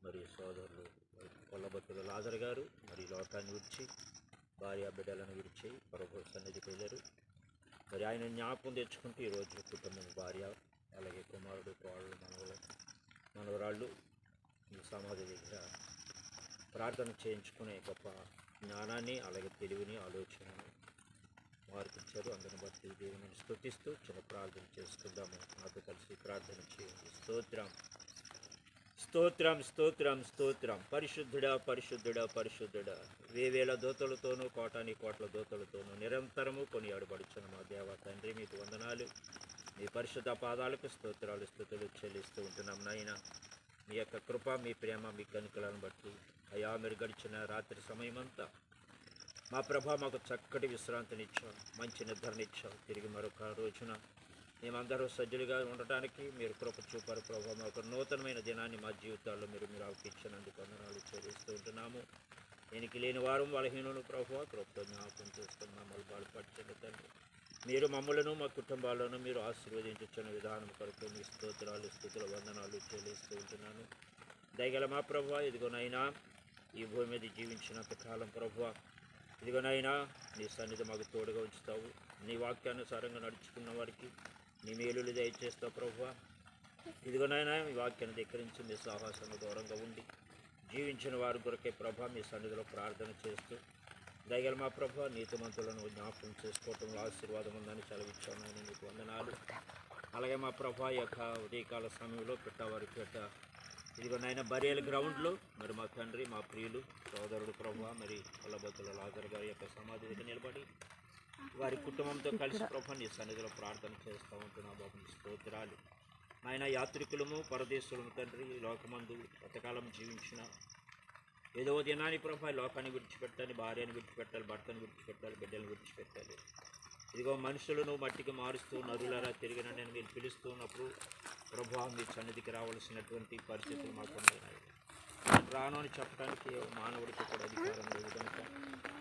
మరి సోదరులు కొల్లబత్తుల లాజర్ గారు మరి లోకాన్ని విడిచి భార్య బిడ్డలను విడిచి ప్రభు సన్నిధికి వెళ్ళారు. మరి ఆయన జ్ఞాపకం తెచ్చుకుంటూ ఈరోజు కుటుంబం, భార్య, అలాగే కుమారుడు, కోడలు, మనవరాళ్ళు ఈ సమాధి దగ్గర ప్రార్థన చేయించుకునే గొప్ప జ్ఞానాన్ని, అలాగే తెలివిని, ఆలోచనను మార్పించారు. అందుని బట్టి దేవుని స్తుతిస్తూ చిన్న ప్రార్థన చేసుకుందాము. నాతో కలిసి ప్రార్థన చేయండి. స్తోత్రం, స్తోత్రం, స్తోత్రం, స్తోత్రం. పరిశుద్ధుడా, పరిశుద్ధుడా, పరిశుద్ధుడా, వేవేల దూతలతోనూ కోటాని కోట్ల దూతలతోనూ నిరంతరము కొనియాడబడుచున్న మా దేవ తండ్రి, మీకు వందనాలు. మీ పరిశుద్ధ పాదాలకు స్తోత్రాలు, స్తుతులు చెల్లిస్తూ ఉంటున్నాం నాయన. మీ యొక్క కృప, మీ ప్రేమ, మీ కనుకలను బట్టి అయా మీరు గడిచిన రాత్రి సమయమంతా మా ప్రభా మాకు చక్కటి విశ్రాంతినిచ్చాం, మంచి నిద్రనిచ్చాం. తిరిగి మరొక రోజున మేమందరూ సజ్జులుగా ఉండటానికి మీరు కృప చూపారు ప్రభా. మాకు నూతనమైన దినాన్ని మా జీవితాల్లో మీరు ఆపిచ్చినందుకు వందనాలు చెల్లిస్తూ ఉంటున్నాము. దీనికి లేని వారం బలహీనులు ప్రభా, కృపతో జ్ఞాపకం చేసుకుని మమ్మల్ని బాధపరచండి తండ్రి. మీరు మమ్మలను, మా కుటుంబాలను మీరు ఆశీర్వదించున్న విధానం కొరకు మీ స్తోత్రాలు, స్తుతుల వందనాలు చెల్లిస్తూ ఉంటున్నాను. దయగల మా ప్రభా, ఇదిగోనైనా ఈ భూమి మీద జీవించినంత కాలం ప్రభా, ఇదిగోనైనా నీ సన్నిధి మాకు తోడుగా ఉంచుతావు. నీ వాక్యానుసారంగా నడుచుకున్న వారికి నీ మేలులు దయచేస్తావు ప్రభా. ఇదిగోనైనా మీ వాక్యాన్ని ధిక్కరించి మీ సాహసంగా దూరంగా ఉండి జీవించిన వారి కొరకే ప్రభా మీ సన్నిధిలో ప్రార్థన చేస్తూ దయగల మా ప్రభా నీతిమంతులను జ్ఞాపకం చేసుకోవటంలో ఆశీర్వాదం ఉందని సెలవిచ్చాను. నేను మీకు వందనాలు. అలాగే మా ప్రభా యొక్క ఉదయకాల సమయంలో పెట్టవారి పెట్ట ఇదిగోనైనా బరియల్ గ్రౌండ్లో మరి మా తండ్రి, మా ప్రియులు సోదరుడు ప్రభా మరి కొల్లబత్తుల లాజర్ గారి యొక్క సమాధి దగ్గర నిలబడి వారి కుటుంబంతో కలిసి ప్రభా నీ సన్నిధిలో ప్రార్థన చేస్తూ ఉంటున్నా బాబు. స్తోత్రాలు ఆయన. యాత్రికులము, పరదేశులము తండ్రి, లోకమందు ఎంతకాలం జీవించిన ఏదో దినాన్ని ప్రభా లోకాన్ని విడిచిపెట్టాలి, భార్యను విడిచిపెట్టాలి, భర్తను విడిచిపెట్టాలి, బిడ్డలను విడిచిపెట్టాలి. ఇదిగో మనుషులను మట్టికి మారుస్తూ నరులారా తిరిగిన నేను మీరు పిలుస్తున్నప్పుడు ప్రభా మీ సన్నిధికి రావాల్సినటువంటి పరిస్థితులు మాకు ఉన్నాయి. రాను అని చెప్పడానికి మానవుడికి కూడా అధికారం లేదు కనుక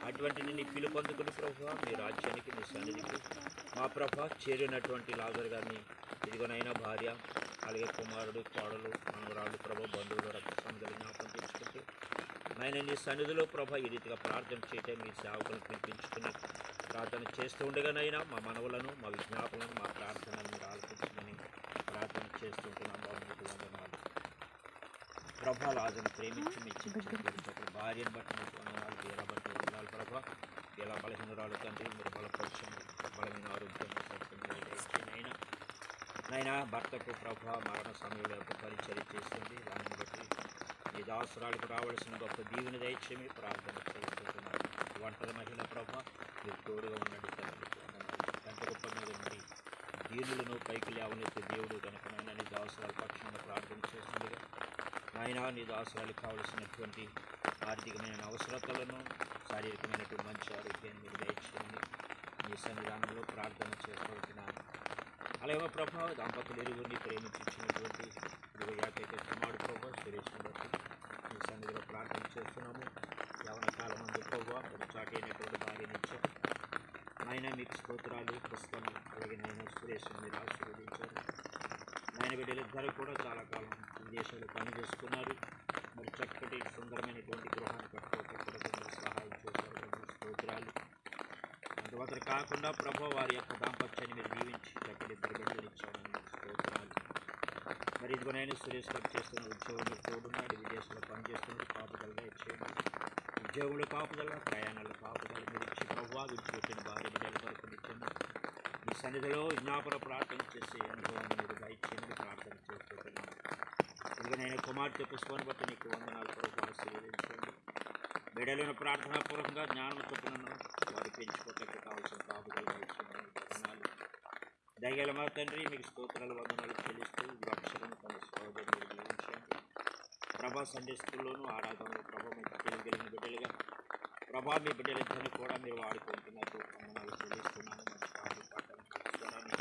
అటువంటిని నీ పిలుపొందుకుని ప్రభా మీ రాజ్యానికి, మీ సన్నిధికి మా ప్రభా చేరినటువంటి లాజర్ గారిని ఇదిగోనైనా భార్య, అలాగే కుమారుడు, కోడలు, మనవరాళ్ళు ప్రభా, బంధువులు, రక్త సంబంధాలు జ్ఞాపకం తెచ్చుకుంటూ ఆయన నీ సన్నిధిలో ప్రభా ఈ రీతిగా ప్రార్థన చేయటం మీ సేవకులను పిలిపించుకుని ప్రార్థన చేస్తూ ఉండగానైనా మా మనవులను, మా విజ్ఞాపనలను, మా ప్రార్థనలను మీరు ఆలపించమని ప్రార్థన చేస్తుంటున్నాం బాబు. మీకు వందనాలు ప్రభా. లాజర్ను ప్రేమించి మెచ్చించి భార్యను బట్టి మీకు వందనాలు. ఎలా బట్టి వందనాలు ప్రభా. ఎలా బలహీనరాలు తండ్రి మీరు బలపరచండి, బలమైన ఆరోగ్యం అయినా నైనా భర్తకు ప్రభా మరణ సమయంలో యొక్క పరిచర్య చేస్తుంది. దానిని బట్టి మీ దాసురాలకు రావాల్సిన గొప్ప దీవెన దయచేమి ప్రార్థన చేస్తున్నాను. ఒంటరి మహిళ ప్రభా మీరు తోడుగా ఉండండి తండ్రి. కంటి గొప్ప మీద నుండి దీనులను పైకి లేవనెత్తే దేవుడు కనుక నాయన నీ దాసురాల పక్షంగా ప్రార్థన చేస్తుండగా నాయన నీ దాసురాలకు కావలసినటువంటి ఆర్థికమైన అవసరతలను, శారీరకమైనటువంటి మంచి ఆరోగ్యాన్ని మీరు దయచేయండి. మీ సన్నిధానంలో ప్రార్థన చేసుకుంటున్నాను. అలాగే ప్రభా దంపతులు ఇరువురిని ప్రేమించినటువంటి ఏకైక కుమారుడు ప్రభా సురేష్ను బట్టి మీ సన్నిధిలో ప్రార్థన చేస్తున్నాము. యవన కాలం మంది ప్రభా మరి చాటి అయినటువంటి భార్యనిచ్చారు నాయన. మీకు స్తోత్రాలు. ప్రస్తుతం అలాగే నాయన సురేష్ను మీరు ఆశీర్వదించారు నాయన. బిడ్డలిద్దరూ కూడా చాలా కాలం విదేశాలు పని చేసుకున్నారు. మరి చక్కటి సుందరమైనటువంటి గృహాన్ని కట్టుకోవటం కూడా మీరు సహాయం చేశారు. స్తోత్రాలు. అంతమాత్రం కాకుండా ప్రభు వారి యొక్క దాంపత్యాన్ని మీరు దీవించి చక్కటి ఇద్దరు బిడ్డలు ఇచ్చామని స్తోత్రాలు. మరి ఇదిగోనైనా సురేష్ గారు చేస్తున్న ఉద్యోగంలో తోడున్నాడు, విదేశాల్లో పనిచేస్తున్న కాపుదలుగా ఇచ్చేయండి. ఉద్యోగంలో కాపుదల, ప్రయాణాలు కాపుదల మీరు ఇచ్చి ప్రభు విడిచిపెట్టిన భార్య బిడ్డల వరకు నిత్యం ఈ సన్నిధిలో విజ్ఞాపన ప్రార్థన చేసే అనుభవాన్ని మీరు దయచేయమని ప్రార్థన చేస్తున్నాను. ఇదిగోనైనా కుమార్తె పుష్పాన్ని బట్టి నీకు వందనాలు ప్రభు ఆశీర్వదించండి. బిడ్డలను ప్రార్థనాపూర్వకంగా జ్ఞానం చొప్పునను వారు పెంచుకోవటానికి కావాల్సిన కాపుదలుగా ఇచ్చిన వందనాలు. దయగల మా తండ్రి మీకు స్తోత్రాలు, వందనాలు చెల్లిస్తూ ఈ అక్షరం తన సహోదరులు జీవించండి ప్రభా. సండే స్కూల్లోనూ ఆరాధనలో ప్రభా మీకు తెలియగలిగిన బిడ్డలుగా ప్రభా మీ బిడ్డలిద్దరిని కూడా మీరు వాడుకుంటున్నారు. వందనాలు చెల్లిస్తున్నాను. మంచి పాటలు పాఠాన్ని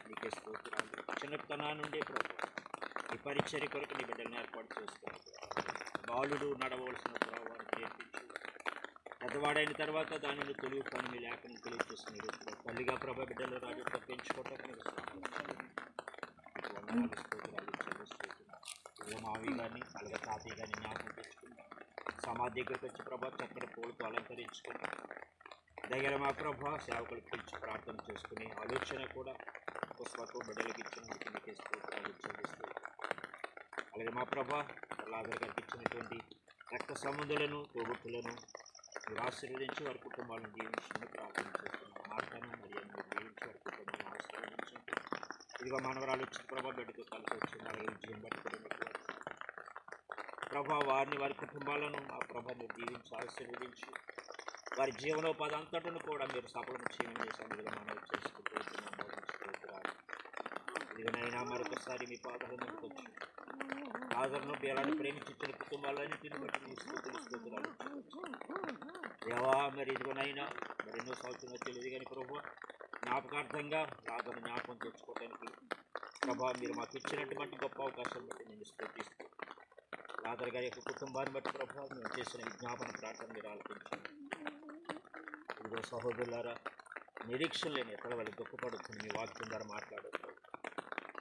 మీకే స్తోత్రాలు. చిన్నతనా నుండి ప్రభు ఈ పరిచర్య కొరకు నీ బిడ్డలను ఏర్పాటు చేసుకున్నారు. బాలుడు నడవలసిన వారు నేర్పించు, పెద్దవాడైన తర్వాత దానిని తొలుగు పని మీ లేఖను తెలియజేస్తున్నారు. తల్లిగా ప్రభా బిడ్డలు రాజుతో పెంచుకోవటానికి మీరు వందనాలు స్తోత్రాలు చెల్లిస్తున్నాను. మావి కానీ అలాగే తాతయ్య కానీ జ్ఞాపకం తెచ్చుకుని సమాధి దగ్గరికి వచ్చి ప్రభా చక్కటి పూలతో అలంకరించుకుని దగ్గర మా ప్రభా సేవకులు పిలిచి ప్రార్థన చేసుకుని ఆలోచన కూడా పుష్పకు బిడ్డలకు ఇచ్చినందుకు నీకే స్తోత్రాలు చెల్లిస్తూ అలాగే మా ప్రభా లాజర్ గారికి ఇచ్చినటువంటి రక్త సంబంధులను తోబుట్టులను మీరు ఆశీర్వదించి వారి కుటుంబాలను దీవించమని ప్రార్థన చేస్తున్నాం. మార్గాన్ని మరియు దీవించి వారి కుటుంబాలను ఆశీర్వదించండి. ఇదిగో మానవరాలు వచ్చిన ప్రభా బిడ్డతో కలిసి వచ్చింది అలాగే విజయం పట్టుకున్నటువంటి ప్రభా వారిని వారి కుటుంబాలను ఆ ప్రభా మీరు దీవించి ఆశీర్వదించి వారి జీవనోపాధి అంతటిని కూడా మీరు సఫలం చేయమని సన్నిధిలో మనవి చేసుకుంటున్నాం. ఇదిగోనైనా మరొకసారి మీ పాదాలను నింపొచ్చు లాజరును బేలాన్ని ప్రేమించిన కుటుంబాలన్నింటిని బట్టి మీ స్తోత్రాలు దేవా. మరి ఇదిగోనైనా మరి ఎన్నో సంవత్సరాలు తెలియదు కానీ ప్రభు జ్ఞాపకార్థంగా లాజరును జ్ఞాపకం తెచ్చుకోవడానికి ప్రభా మీరు మాకు ఇచ్చినటువంటి గొప్ప అవకాశం బట్టి నేను స్తుతిస్తూ లాజరు గారి యొక్క కుటుంబాన్ని బట్టి ప్రభా మేము చేసిన విజ్ఞాపన ప్రార్థన మీరు ఆలపించండి. ఇదిగో సహోదరులారా నిరీక్షణ లేని ఎక్కడ వాళ్ళు దుఃఖపడుతుంది మీ వాక్యం ద్వారా మాట్లాడుతారు.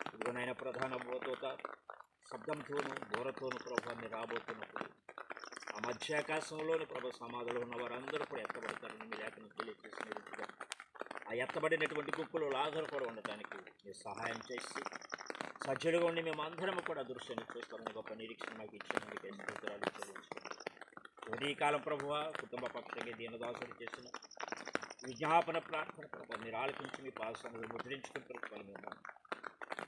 ఇదిగోనైనా ప్రధాన బోధోత శబ్దంతోనూ బోరతోనూ ప్రభా మీరు రాబోతున్నప్పుడు ఆ మధ్యాకాశంలోని ప్రభు సమాధిలో ఉన్న వారందరూ కూడా ఎత్తబడతారని మీ లేఖను తెలియజేసిన రీతిగా ఆ ఎత్తబడినటువంటి గుంపులో లాజరు కూడా ఉండటానికి మీరు సహాయం చేసి సజ్జులుగా ఉండి మేము అందరం కూడా దృశ్యాన్ని చూస్తామని గొప్ప నిరీక్షణ మాకు ఇచ్చినందుకే స్తోత్రాలు చెల్లించుకుంటాం. ఉదయకాలం ప్రభువ కుటుంబ పక్షంగా దీనదాసుడు చేసిన విజ్ఞాపన ప్రార్థన ప్రభావ మీరు ఆలకించి మీ పాదసంలో ముద్రించుకుంటారు.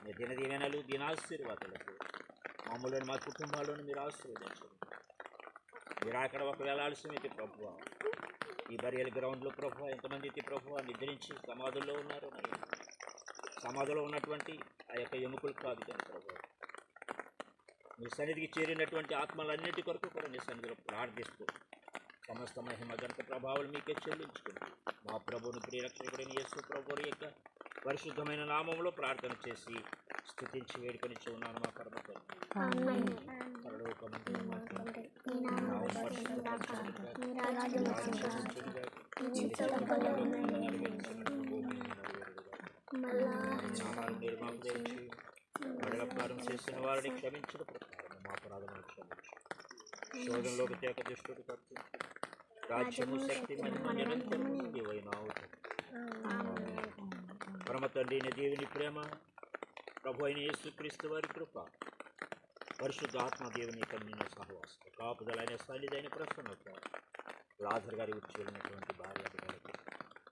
మీ దినదీవెనలు దినాశీర్వాదాలకు మామూలు మా కుటుంబాలను మీరు ఆశీర్వదించండి. మీరు అక్కడ ఒకవేళ ఆలస్యమైతే ప్రభువ ఈ బరియల్ గ్రౌండ్లో ప్రభువ ఎంతమంది అయితే ప్రభువ నిద్రించి సమాధుల్లో ఉన్నారు, సమాధిలో ఉన్నటువంటి ఆ యొక్క ఎముకలు కాదు కానీ ప్రభువ మీ సన్నిధికి చేరినటువంటి ఆత్మలన్నిటి కొరకు కూడా మీ సన్నిధిలో ప్రార్థిస్తూ సమస్త మహిమ గంట ప్రభావాలు మీకే చెల్లించుకుని మా ప్రభువుని ప్రియరక్షకుడైన యేసు ప్రభువు యొక్క పరిశుద్ధమైన నామంలో ప్రార్థన చేసి స్తుతించి వేడుకొని ఉన్నాను మా పరమ తండ్రి. బలత్కారం చేసిన వారిని క్షమించిన ప్రకారం మా అపరాధములను క్షమించు. శోధనలోకి తేక దుష్టుడు కట్టు రాజ్యము శక్తి మహిమ నిరంతరము నీవైనావు. పరమ తండ్రి దేవుని ప్రేమ ప్రభు అయిన యేసుక్రీస్తు వారి కృప పరిశుద్ధాత్మ దేవుని కన్యన సహవాసం కాపుదలైన సన్నిధైన ప్రసన్నత లాజరు గారి విడిచి వెళ్ళినటువంటి భార్య బిడ్డలకు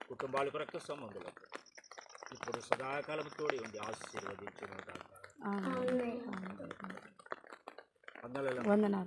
కుటుంబాలకు రక్త సంబంధులకు ఇప్పుడు సదాకాలం తోడి ఉండి ఆశీర్వదించిన వందనాలు.